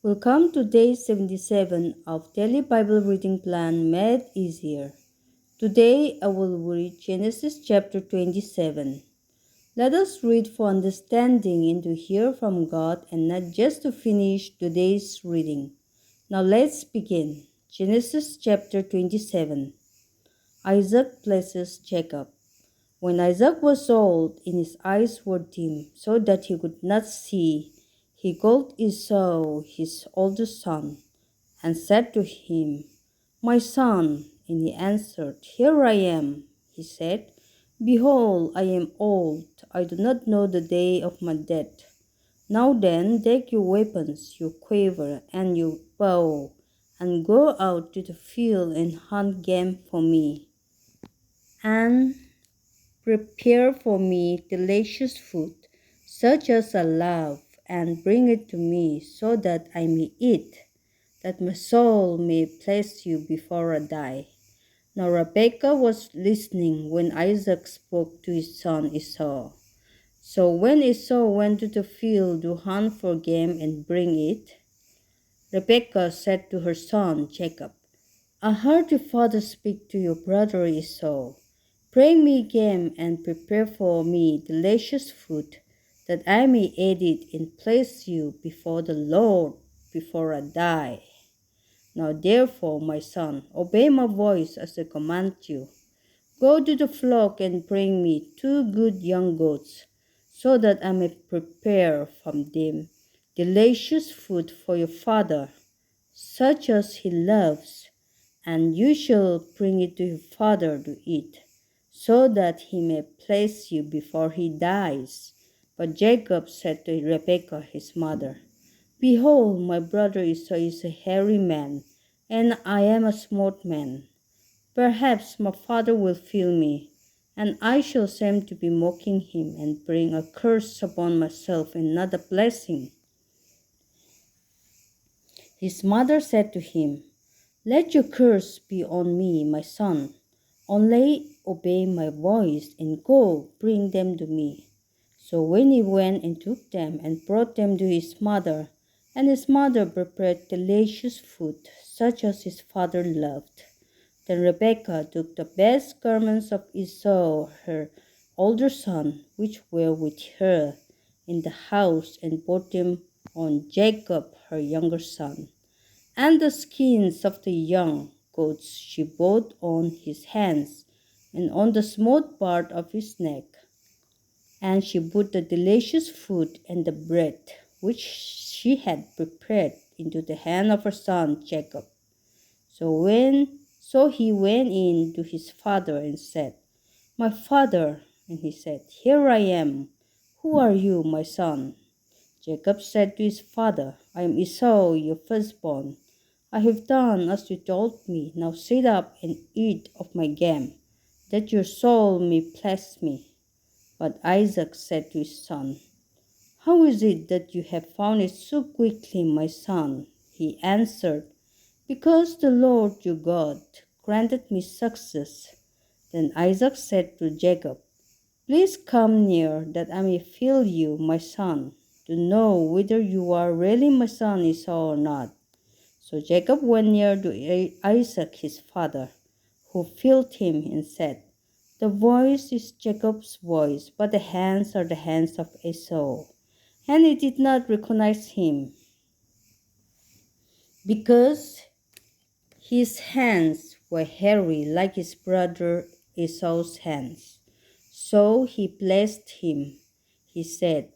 Welcome to day 77 of Daily Bible Reading Plan Made Easier. Today I will read Genesis chapter 27. Let us read for understanding and to hear from God and not just to finish today's reading. Now let's begin. Genesis chapter 27. Isaac blesses Jacob. When Isaac was old and his eyes were dim, so that he could not see, he called Esau his oldest son, and said to him, "My son." And he answered, "Here I am." He said, "Behold, I am old. I do not know the day of my death. Now then, take your weapons, your quiver, and your bow, and go out to the field and hunt game for me. And prepare for me delicious food, such as I love, and bring it to me, so that I may eat, that my soul may bless you before I die." Now Rebekah was listening when Isaac spoke to his son Esau. So when Esau went to the field to hunt for game and bring it, Rebekah said to her son Jacob, "I heard your father speak to your brother Esau. Bring me game and prepare for me delicious food, that I may eat it and place you before the Lord before I die. Now therefore, my son, obey my voice as I command you. Go to the flock and bring me 2 good young goats, so that I may prepare from them delicious food for your father, such as he loves, and you shall bring it to your father to eat, so that he may place you before he dies." But Jacob said to Rebekah his mother, "Behold, my brother Esau is a hairy man, and I am a smooth man. Perhaps my father will feel me, and I shall seem to be mocking him and bring a curse upon myself and not a blessing." His mother said to him, "Let your curse be on me, my son. Only obey my voice and go bring them to me." So when he went and took them and brought them to his mother, and his mother prepared delicious food, such as his father loved. Then Rebekah took the best garments of Esau, her older son, which were with her in the house, and put them on Jacob, her younger son. And the skins of the young goats she put on his hands and on the smooth part of his neck. And she put the delicious food and the bread which she had prepared into the hand of her son Jacob. So he went in to his father and said, "My father." And he said, "Here I am. Who are you, my son?" Jacob said to his father, "I am Esau, your firstborn. I have done as you told me. Now sit up and eat of my game, that your soul may bless me." But Isaac said to his son, "How is it that you have found it so quickly, my son?" He answered, "Because the Lord your God granted me success." Then Isaac said to Jacob, "Please come near, that I may feel you, my son, to know whether you are really my son Esau or not." So Jacob went near to Isaac his father, who felt him and said, "The voice is Jacob's voice, but the hands are the hands of Esau." And he did not recognize him, because his hands were hairy like his brother Esau's hands. So he blessed him. He said,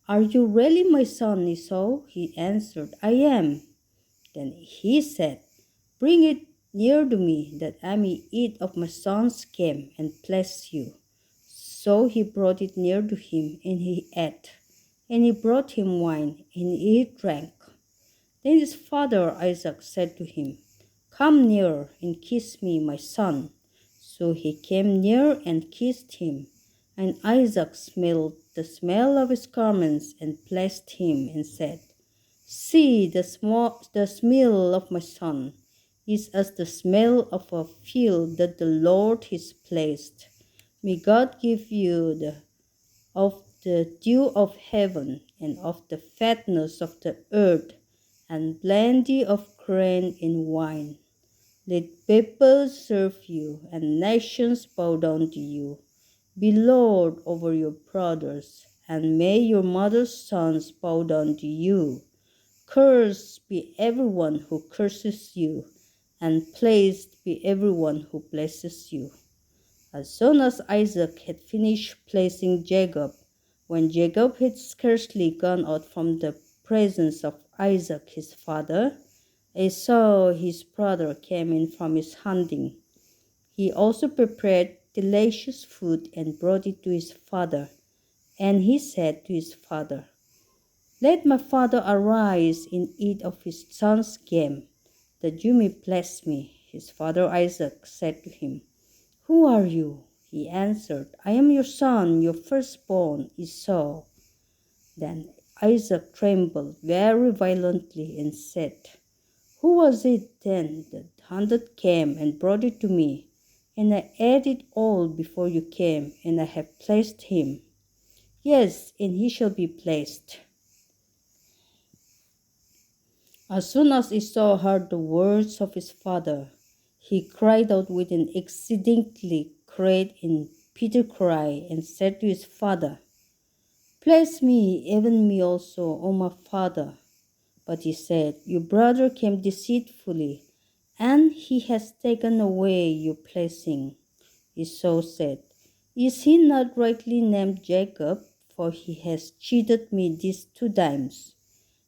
"Are you really my son Esau?" He answered, "I am." Then he said, "Bring it near to me, that I may eat of my son's game and bless you." So he brought it near to him, and he ate. And he brought him wine, and he drank. Then his father Isaac said to him, "Come near and kiss me, my son." So he came near and kissed him. And Isaac smelled the smell of his garments and blessed him and said, "See, the smell of my son is as the smell of a field that the Lord has blessed. May God give you of the dew of heaven and of the fatness of the earth and plenty of grain and wine. Let peoples serve you, and nations bow down to you. Be Lord over your brothers, and may your mother's sons bow down to you. Cursed be everyone who curses you, and blessed be everyone who blesses you. As soon as Isaac had finished blessing Jacob, when Jacob had scarcely gone out from the presence of Isaac his father, Esau his brother came in from his hunting. He also prepared delicious food and brought it to his father. And he said to his father, "Let my father arise and eat of his son's game, that you may bless me." His father Isaac said to him, "Who are you?" He answered, "I am your son, your firstborn, Esau." Then Isaac trembled very violently and said, "Who was it then that hunted came and brought it to me? And I ate it all before you came, and I have blessed him. Yes, and he shall be blessed." As soon as Esau heard the words of his father, he cried out with an exceedingly great and bitter cry, and said to his father, "Bless me, even me also, O my father." But he said, "Your brother came deceitfully, and he has taken away your blessing." Esau said, "Is he not rightly named Jacob? For he has cheated me these 2 times.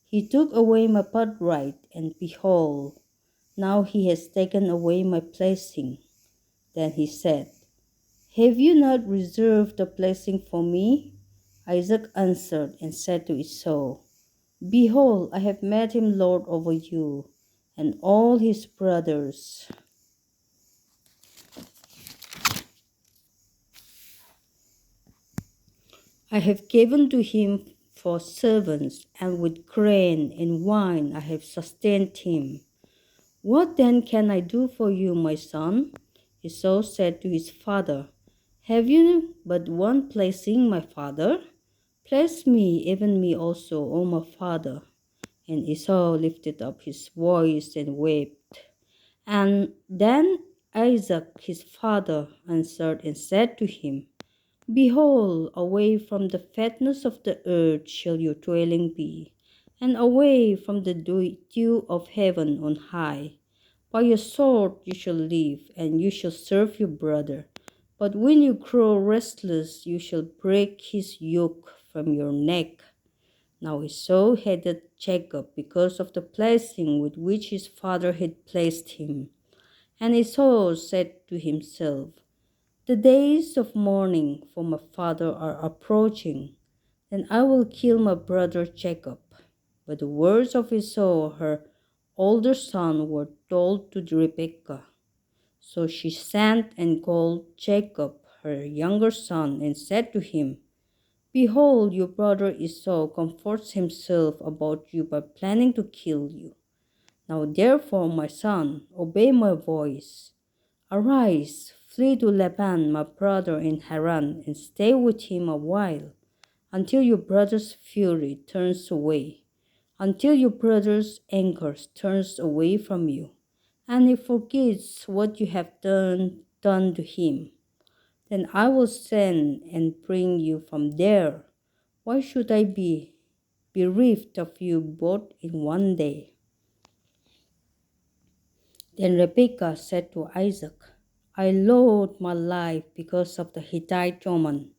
He took away my birthright, and behold, now he has taken away my blessing." Then he said, "Have you not reserved a blessing for me?" Isaac answered and said to Esau, "Behold, I have made him lord over you and all his brothers. I have given to him for servants, and with grain and wine I have sustained him. What then can I do for you, my son?" Esau said to his father, "Have you but one blessing, my father? Bless me, even me also, O my father." And Esau lifted up his voice and wept. And then Isaac his father answered and said to him, "Behold, away from the fatness of the earth shall your dwelling be, and away from the dew of heaven on high. By your sword you shall live, and you shall serve your brother. But when you grow restless, you shall break his yoke from your neck." Now Esau hated Jacob because of the blessing with which his father had blessed him. And Esau said to himself, "The days of mourning for my father are approaching. Then I will kill my brother Jacob." But the words of Esau, her older son, were told to Rebekah. So she sent and called Jacob, her younger son, and said to him, "Behold, your brother Esau comforts himself about you by planning to kill you. Now therefore, my son, obey my voice. Arise, flee to Laban, my brother in Haran, and stay with him a while, until your brother's fury turns away, until your brother's anger turns away from you, and he forgets what you have done to him. Then I will send and bring you from there. Why should I be bereft of you both in one day?" Then Rebekah said to Isaac, "I loathe my life because of the Hittite woman.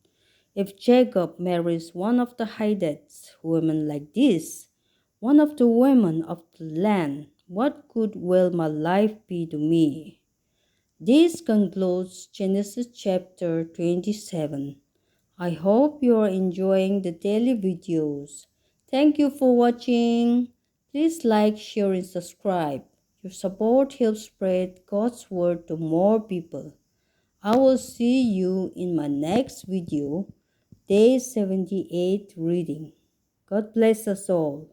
If Jacob marries one of the Hittites, women like this, one of the women of the land, what good will my life be to me?" This concludes Genesis chapter 27. I hope you are enjoying the daily videos. Thank you for watching. Please like, share, and subscribe. Your support helps spread God's word to more people. I will see you in my next video, day 78 reading. God bless us all.